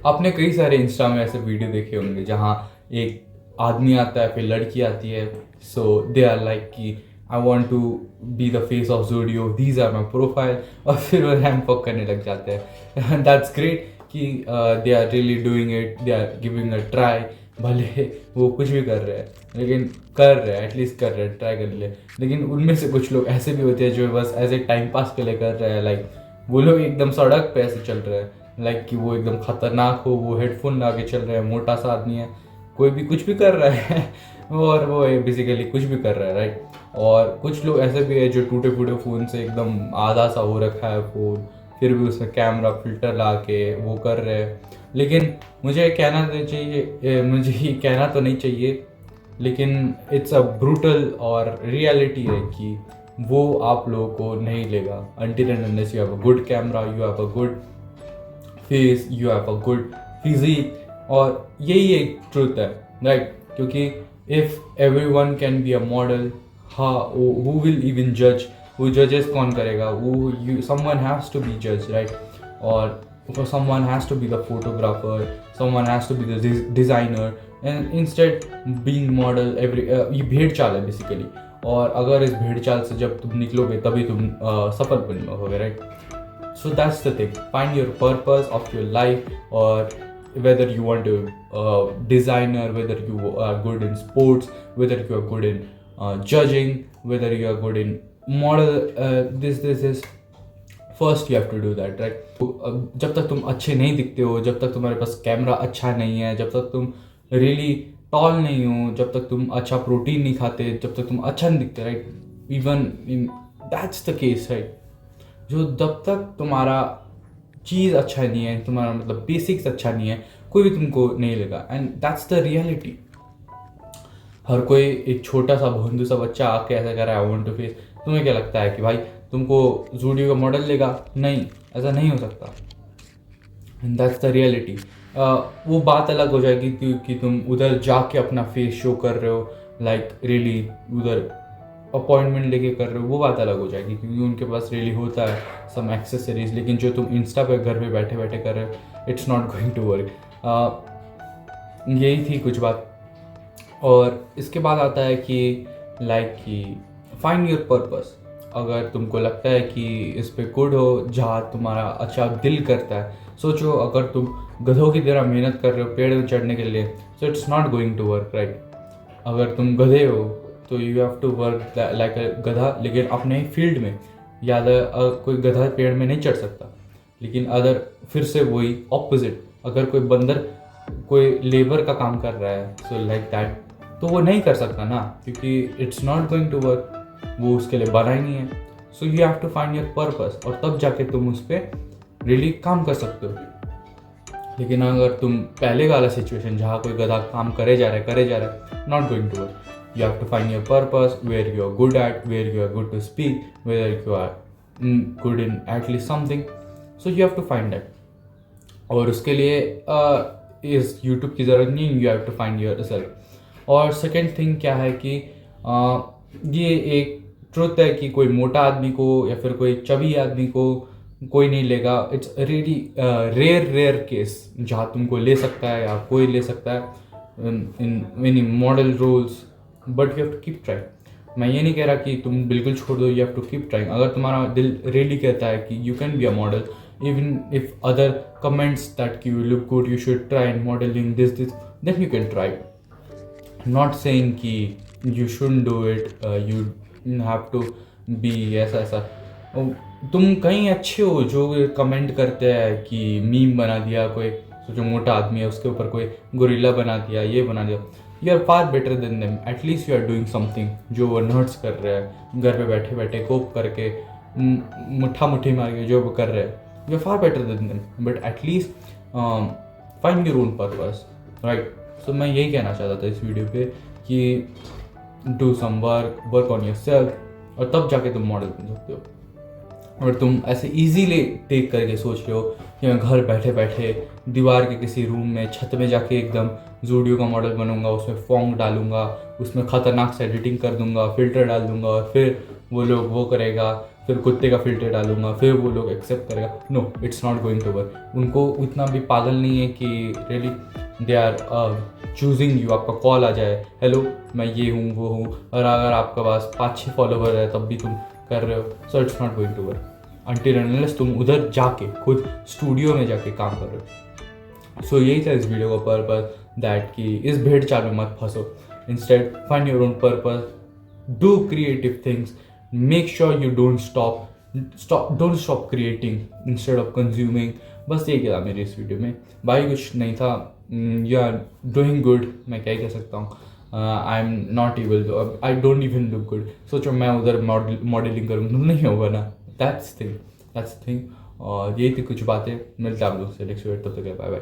आपने कई सारे इंस्टा में ऐसे वीडियो देखे होंगे जहाँ एक आदमी आता है फिर लड़की आती है, सो दे आर लाइक कि I want to be the face of Zudio, these are my profile, और फिर वो रैंप वॉक करने लग जाते हैं। दैट्स ग्रेट कि they are really doing it, they are giving a try. भले वो कुछ भी कर रहे हैं लेकिन कर रहे हैं, एटलीस्ट कर रहे हैं, ट्राई कर ले। लेकिन उनमें से कुछ लोग ऐसे भी होते हैं जो बस एज ए टाइम पास के लिए कर रहे हैं। लाइक वो लोग एकदम सड़क पे ऐसे चल रहे हैं, लाइक कि वो एकदम खतरनाक हो, वो हेडफोन लगा के चल रहे हैं, मोटा सा आदमी है, कोई भी कुछ भी कर रहा है और वो बेसिकली कुछ भी कर रहा है, राइट। और कुछ लोग ऐसे भी है जो टूटे फूटे फ़ोन से एकदम आधा सा हो रखा है फ़ोन, फिर भी उसमें कैमरा फिल्टर ला के वो कर रहे हैं। लेकिन मुझे कहना तो चाहिए, मुझे ये कहना तो नहीं चाहिए, लेकिन इट्स अ ब्रूटल और रियलिटी है कि वो आप लोगों को नहीं लेगा until and unless you have a good camera, you have a good face, you have a good physique. और यही एक ट्रुथ है, राइट। क्योंकि if every one can be a model, हाँ हु विल इवन जज, वो जजेस कौन करेगा, वो समवन हैज़ टू बी जज, राइट। और someone has to be the photographer, someone has to be the designer, and instead being model ये भेड़ चाल है बेसिकली। और अगर इस भेड़ चाल से जब तुम निकलोगे तभी तुम सफल बनोगे, right. So that's the thing. Find your purpose of your life, or whether you want to designer, whether you are good in sports, whether you are good in judging, whether you are good in model. This is first you have to do that, right? जब तक तुम अच्छे नहीं दिखते हो, जब तक तुम्हारे पास कैमरा अच्छा नहीं है, जब तक तुम रियली टॉल नहीं हो, जब तक तुम अच्छा प्रोटीन नहीं खाते, जब तक तुम अच्छा नहीं दिखते, right. Even in that's the case, right. जो जब तक तुम्हारा चीज़ अच्छा नहीं है, तुम्हारा मतलब बेसिक्स अच्छा नहीं है, कोई भी तुमको नहीं लेगा। And that's the reality. हर कोई एक छोटा सा भोंदू सा बच्चा आके ऐसा कर रहा है, आई वांट टू फेस। तुम्हें क्या लगता है कि भाई तुमको ज़ोडियो का मॉडल लेगा? नहीं, ऐसा नहीं हो सकता। And that's the reality. वो बात अलग हो जाएगी कि तुम उधर जाके अपना फेस शो कर रहे हो, लाइक रियली उधर अपॉइंटमेंट लेके कर रहे हो, वो बात अलग हो जाएगी क्योंकि उनके पास रियली होता है सम एक्सेसरीज। लेकिन जो तुम इंस्टा पे घर पे बैठे बैठे कर रहे हो, it's not going to work. यही थी कुछ बात। और इसके बाद आता है कि लाइक कि फाइंड योर पर्पस। अगर तुमको लगता है कि इस पे गुड हो, जहाँ तुम्हारा अच्छा दिल करता है, सोचो अगर तुम गधों की तरह मेहनत कर रहे हो पेड़ में चढ़ने के लिए, so it's not going to work, right. अगर तुम गधे हो तो you have to work like a गधा, लेकिन अपने फील्ड में। या कोई गधा पेड़ में नहीं चढ़ सकता, लेकिन अगर फिर से वही ऑपोजिट, अगर कोई बंदर कोई लेबर का काम कर रहा है, सो लाइक दैट, तो वो नहीं कर सकता ना, क्योंकि it's not going to work, वो उसके लिए बना ही नहीं है। So you have to find your purpose, और तब जाके तुम उस पर रियली काम कर सकते हो। लेकिन अगर तुम पहले वाला सिचुएशन जहाँ कोई गधा काम करे जा रहा है, not going to work. You have to find your purpose, where you are good at, where you are good to speak, whether you are good in at least something. So you have to find that. और उसके लिए इस YouTube की ज़रूरत नहीं, you have to find yourself. और second thing क्या है कि ये एक ट्रुथ है कि कोई मोटा आदमी को या फिर कोई चबी आदमी को कोई नहीं लेगा। इट्स रियली रेयर केस जहाँ तुमको ले सकता है या कोई ले सकता है in many model roles, but you have to keep trying. मैं ये नहीं कह रहा कि तुम बिल्कुल छोड़ दो, you have to keep trying. अगर तुम्हारा दिल रियली कहता है कि you can be a model, even if other comments that you look good, you should try in modelling this, then you can try. Not saying कि you shouldn't do it, you have to be ऐसा। तुम कहीं अच्छे हो जो comment करते हैं कि मीम बना दिया कोई, जो मोटा आदमी है उसके ऊपर कोई गोरिल्ला बना दिया, ये बना दिया, you are far better than them. At least you are doing something जो वो नर्ड्स कर रहे हैं, घर पे बैठे बैठे कोप करके मुट्ठी मार के जो वो कर रहे हैं, you are far better than them. But at least find your own purpose, right. So मैं यही कहना चाहता था इस वीडियो पे कि do some work on yourself, और तब जाके तुम मॉडल बन सकते हो। और तुम ऐसे इजीली टेक करके सोच रहे हो कि मैं घर बैठे बैठे दीवार के किसी रूम में छत में जाके एकदम ज़ोडियो का मॉडल बनूंगा, उसमें फॉन्ग डालूंगा, उसमें ख़तरनाक से एडिटिंग कर दूंगा, फिल्टर डाल दूंगा, और फिर वो लोग वो करेगा, फिर कुत्ते का फिल्टर डालूंगा, फिर वो लोग एक्सेप्ट करेगा। No, it's not going to work. उनको उतना भी पागल नहीं है कि really they are choosing you. आपका कॉल आ जाए, हेलो मैं ये हूँ वो हूँ, और अगर आपके पास 5-6 फॉलोवर है तब भी तुम कर रहे हो, so it's not going to work until unless तुम उधर जाके खुद स्टूडियो में जाके काम कर रहे हो। सो यही था इस वीडियो का पर्पस, दैट कि इस भेड़ चाल में मत फंसो। Instead find your own purpose, do creative things, make sure you don't stop creating instead of consuming. बस ये क्या था मेरे इस वीडियो में भाई, कुछ नहीं था। यू आर डूइंग गुड, मैं क्या ही कह सकता हूँ। I am not able, I don't even look good. सोचो मैं उधर मॉडलिंग करूँ तो नहीं होगा ना। That's thing. और यही थी कुछ बातें। मिलते हैं आप लोग से नेक्स्ट वीडियो, तब तक बाय बाय।